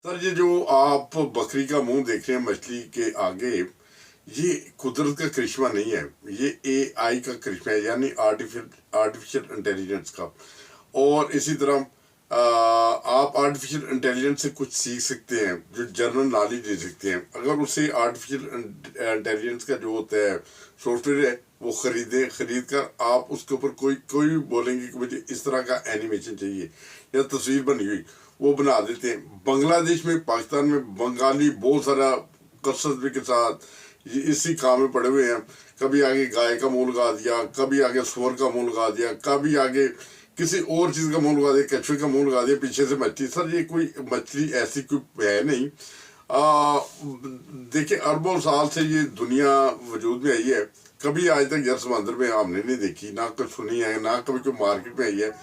Sir ये जो आप बकरी का मुंह देख रहे हैं मछली के आगे, ये कुदरत का करिश्मा नहीं है, ये एआई का करिश्मा है, यानी आर्टिफिशियल इंटेलिजेंस का। और इसी तरह आप आर्टिफिशियल इंटेलिजेंस से कुछ सीख सकते हैं, जो जनरल नॉलेज दे सकते हैं। अगर उसे आर्टिफिशियल इंटेलिजेंस का जो होता है सॉफ्टवेयर है वो खरीद कर आप उसके ऊपर कोई भी बोलेंगे कि मुझे इस तरह का एनिमेशन चाहिए या तस्वीर बनी हुई, वो बना देते हैं। बांग्लादेश में, पाकिस्तान में बंगाली बहुत सारा कसरत के साथ इसी काम में पड़े हुए हैं। कभी आगे गाय का मुंह लगा दिया, कभी आगे सुअर का मुंह लगा दिया, कभी आगे किसी और चीज का मुंह लगा दिया, कछुए का मुंह लगा दिया, पीछे से मछली। सर ये कोई मछली ऐसी कोई है नहीं। देखिए अरबों साल से ये दुनिया वजूद में आई है, कभी आज तक यार समंदर में हमने नहीं देखी, ना कुछ सुनी है, ना कभी कोई मार्केट में आई है।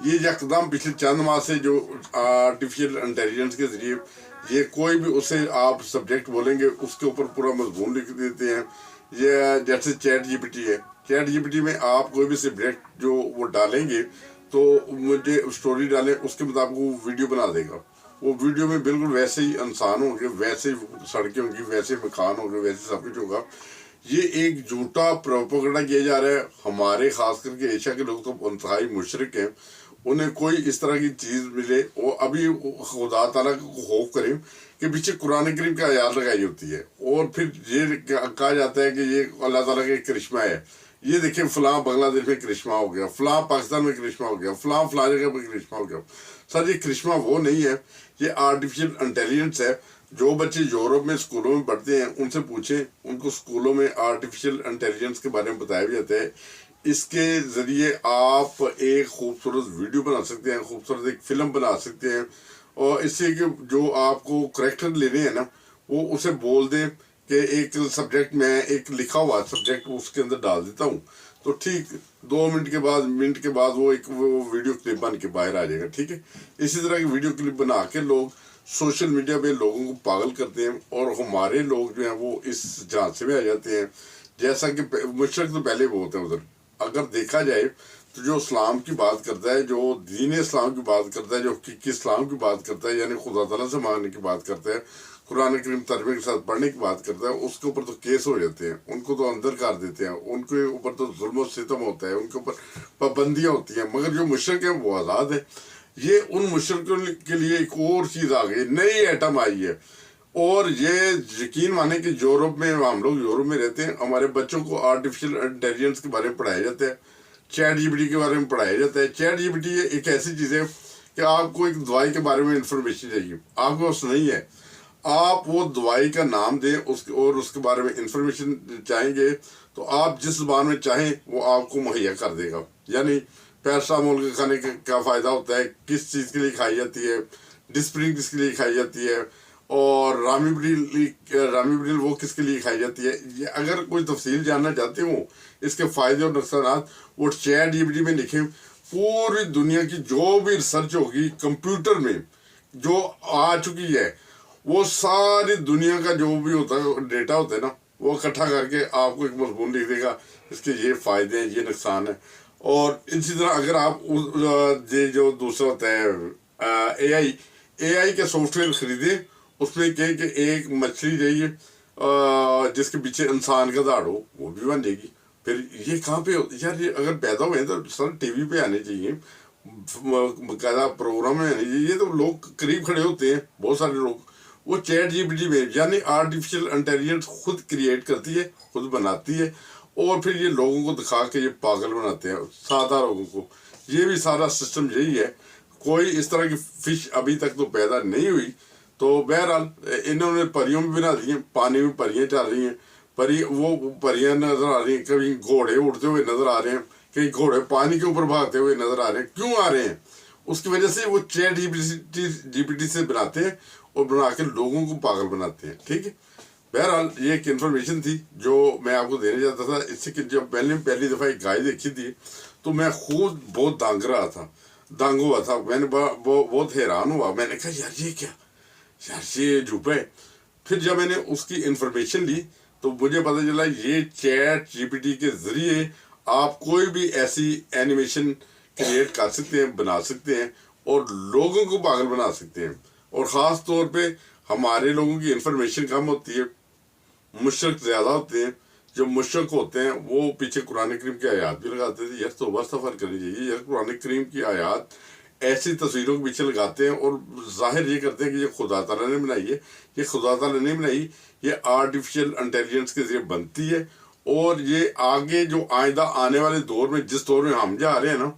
ये यकदम पिछले चंद माह से जो आर्टिफिशियल इंटेलिजेंस के जरिए ये कोई भी उसे आप सब्जेक्ट बोलेंगे उसके ऊपर पूरा मजमून लिख देते हैं। ये जैसे चैट जीपीटी है, चैट जीपीटी में आप कोई भी सब्जेक्ट जो वो डालेंगे तो मुझे स्टोरी डालें, उसके मुताबिक वो वीडियो बना देगा। वो वीडियो में बिल्कुल वैसे ही इंसान होंगे, वैसे ही सड़कें होंगी, वैसे मकान होंगे, वैसे सब कुछ होगा। ये एक झूठा प्रोपेगेंडा किया जा रहा है। हमारे खास करके एशिया के लोग तो इंतहाई मुशरिक हैं, उन्हें कोई इस तरह की चीज मिले वो अभी खुदा ताला को खौफ करें कि पीछे कुरान करीम की आयत लगाई होती है और फिर ये कहा जाता है कि ये अल्लाह ताला का करिश्मा है। ये देखिए फलां बांग्लादेश में करिश्मा हो गया, फलां पाकिस्तान में करिश्मा हो गया, फलां जगह पर करिश्मा हो गया। सर ये करिश्मा वो नहीं है, ये आर्टिफिशियल इंटेलिजेंस है। जो बच्चे यूरोप में स्कूलों में पढ़ते हैं उनसे पूछें, उनको स्कूलों में आर्टिफिशियल इंटेलिजेंस के बारे में बताया भी जाता है। इसके जरिए आप एक खूबसूरत वीडियो बना सकते हैं, खूबसूरत एक फिल्म बना सकते हैं। और इससे कि जो आपको करेक्टर लेने हैं ना, वो उसे बोल दें कि एक सब्जेक्ट में एक लिखा हुआ सब्जेक्ट उसके अंदर डाल देता हूँ, तो ठीक 2 मिनट के बाद वो वीडियो क्लिप बन के बाहर आ जाएगा। ठीक है, इसी तरह की वीडियो क्लिप बना के लोग सोशल मीडिया पे लोगों को पागल करते हैं और हमारे लोग जो हैं वो इस झांसे में आ जाते हैं। जैसा कि मुशरक तो पहले बहुत है उधर। अगर देखा जाए तो जो इस्लाम की बात करता है, जो दीन इस्लाम की बात करता है, जो हकीकी इस्लाम की बात करता है, यानी खुदा ताला से मांगने की बात करता है, कुरान करीम तर्जुमे के साथ पढ़ने की बात करता है, उसके ऊपर तो केस हो जाते हैं, उनको तो अंदर कर देते हैं, उनके ऊपर तो जुल्म सितम होता है, उनके ऊपर पाबंदियाँ होती हैं। मगर जो मुशरिक है वो आज़ाद है। ये उन मुशरिकों के लिए एक और चीज़ आ गई, नई आइटम आई है। और ये यकीन माने कि यूरोप में, हम लोग यूरोप में रहते हैं, हमारे बच्चों को आर्टिफिशियल इंटेलिजेंस के बारे में पढ़ाया जाता है, चैट जीपीटी के बारे में पढ़ाया जाता है। चैट जीपीटी एक ऐसी चीज़ है कि आपको एक दवाई के बारे में इंफॉर्मेशन चाहिए, आपके पास नहीं है, आप वो दवाई का नाम दें उसके बारे में इंफॉर्मेशन चाहेंगे तो आप जिस ज़बान में चाहें वो आपको मुहैया कर देगा। यानी पैरासिटामोल के खाने का क्या फ़ायदा होता है, किस चीज़ के लिए खाई जाती है, डिस्प्रिन किसके लिए खाई जाती है, और रामीब्रिल वो किसके लिए खाई जाती है। ये अगर कोई तफसील जानना चाहते हो इसके फ़ायदे और नुकसान, वो चैट जीपीटी में लिखें। पूरी दुनिया की जो भी रिसर्च होगी कंप्यूटर में जो आ चुकी है, वो सारी दुनिया का जो भी होता है डेटा होता है ना, वो इकट्ठा करके आपको एक मजमून लिख देगा, इसके ये फ़ायदे हैं, ये नुकसान है। और इसी तरह अगर आप ये जो दूसरा होता है एआई के सॉफ्टवेयर खरीदें, उसमें कहें कि एक मछली चाहिए जिसके पीछे इंसान का दाढ़ हो, वो भी बन जाएगी। फिर ये कहाँ पे यार, ये अगर पैदा हुए तो सर टीवी पे आने चाहिए, बाकायदा प्रोग्राम में आने चाहिए। ये तो लोग करीब खड़े होते हैं बहुत सारे लोग, वो चैट जीपीटी में, यानी आर्टिफिशियल इंटेलिजेंस खुद क्रिएट करती है, खुद बनाती है, और फिर ये लोगों को दिखा के ये पागल बनाते हैं सादा लोगों को। ये भी सारा सिस्टम यही है। कोई इस तरह की फिश अभी तक तो पैदा नहीं हुई। तो बहरहाल इन्होंने परियों में बना दी हैं, पानी में परियां चल रही हैं, परियां नजर आ रही हैं, कभी घोड़े उड़ते हुए नजर आ रहे हैं, कहीं घोड़े पानी के ऊपर भागते हुए नजर आ रहे हैं। क्यों आ रहे हैं? उसकी वजह से वो चैट जीपीटी से बनाते हैं और बना के लोगों को पागल बनाते हैं। ठीक है, बहरहाल ये एक इन्फॉर्मेशन थी जो मैं आपको देने जाता था। इससे कि जब मैंने पहली दफ़ा एक गाय देखी थी तो मैं खुद बहुत दंग हुआ था। मैंने बहुत हैरान हुआ। मैंने कहा यार ये क्या, यार ये झूठा है। फिर जब मैंने उसकी इंफॉर्मेशन ली तो मुझे पता चला ये चैट जीपीटी के ज़रिए आप कोई भी ऐसी एनिमेशन क्रिएट कर सकते हैं, बना सकते हैं और लोगों को पागल बना सकते हैं। اور خاص طور پہ ہمارے لوگوں کی انفارمیشن کم ہوتی ہے، مشرق زیادہ ہوتے ہیں. جو مشرق ہوتے ہیں وہ پیچھے قرآن کریم کی آیات بھی لگاتے تھے. یار توبہ استغفار کرنی چاہیے. یار قرآن کریم کی آیات ایسی تصویروں کے پیچھے لگاتے ہیں اور ظاہر یہ کرتے ہیں کہ یہ خدا تعالیٰ نے بنائی ہے. یہ خدا تعالیٰ نے بنائی، یہ آرٹیفیشل انٹیلیجنس کے ذریعے بنتی ہے. اور یہ آگے جو آئندہ آنے والے دور میں، جس دور میں ہم جا رہے ہیں نا،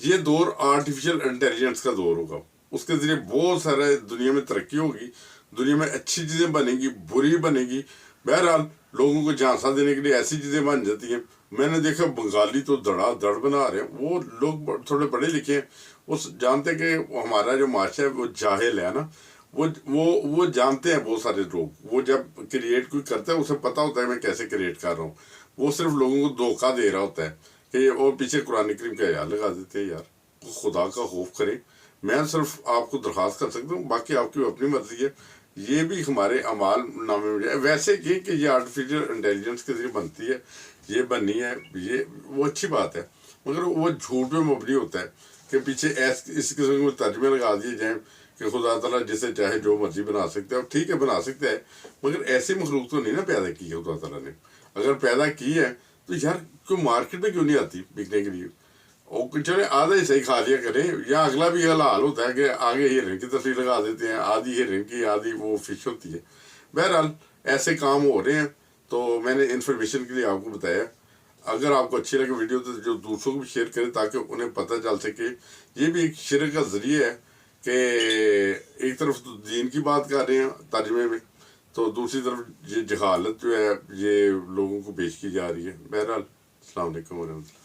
یہ دور آرٹیفیشل انٹیلیجنس کا دور ہوگا. اس کے ذریعے بہت سارے دنیا میں ترقی ہوگی، دنیا میں اچھی چیزیں بنیں گی، بری بنے گی. بہرحال لوگوں کو جھانسا دینے کے لیے ایسی چیزیں بن جاتی ہیں. میں نے دیکھا بنگالی تو دڑا دڑ بنا رہے ہیں. وہ لوگ تھوڑے پڑھے لکھے ہیں، وہ جانتے کہ ہمارا جو معاشرہ ہے وہ جاہل ہے نا. وہ جانتے ہیں بہت سارے لوگ. وہ جب کریٹ کوئی کرتا ہے اسے پتہ ہوتا ہے میں کیسے کریٹ کر رہا ہوں. وہ صرف لوگوں کو دھوکہ دے رہا ہوتا ہے کہ یہ، اور پیچھے قرآن کریم کا آیات لگا دیتے ہیں. یار خدا کا خوف کریں. میں صرف آپ کو درخواست کر سکتا ہوں، باقی آپ کی اپنی مرضی ہے. یہ بھی ہمارے اعمال نامے میں جائے. ویسے کہ یہ آرٹیفیشل انٹیلیجنس کے ذریعے بنتی ہے، یہ بنی ہے، یہ وہ اچھی بات ہے، مگر وہ جھوٹ پہ مبنی ہوتا ہے کہ پیچھے اس قسم کے ترجمے لگا دیے جائیں کہ خدا تعالیٰ جسے چاہے جو مرضی بنا سکتا ہے. ٹھیک ہے بنا سکتا ہے، مگر ایسے مخلوق تو نہیں نا پیدا کی ہے خدا تعالیٰ نے. اگر پیدا کی ہے تو یار کوئی مارکیٹ میں کیوں نہیں آتی بکنے کے لیے؟ اور چلے آدھا ہی صحیح کھا لیا کریں. یا اگلا بھی حال ہوتا ہے کہ آگے ہرن کی تصویر لگا دیتے ہیں، آدھی ہرن کی آدھی وہ فش ہوتی ہے. بہرحال ایسے کام ہو رہے ہیں. تو میں نے انفارمیشن کے لیے آپ کو بتایا. اگر آپ کو اچھی لگے ویڈیو تو جو دوسروں کو بھی شیئر کریں تاکہ انہیں پتہ چل سکے. یہ بھی ایک شرک کا ذریعہ ہے کہ ایک طرف تو دین کی بات کر رہے ہیں ترجمے میں، تو دوسری طرف یہ جہالت جو ہے یہ لوگوں کو پیش کی جا رہی ہے. بہرحال السلام علیکم ورحمۃ اللہ.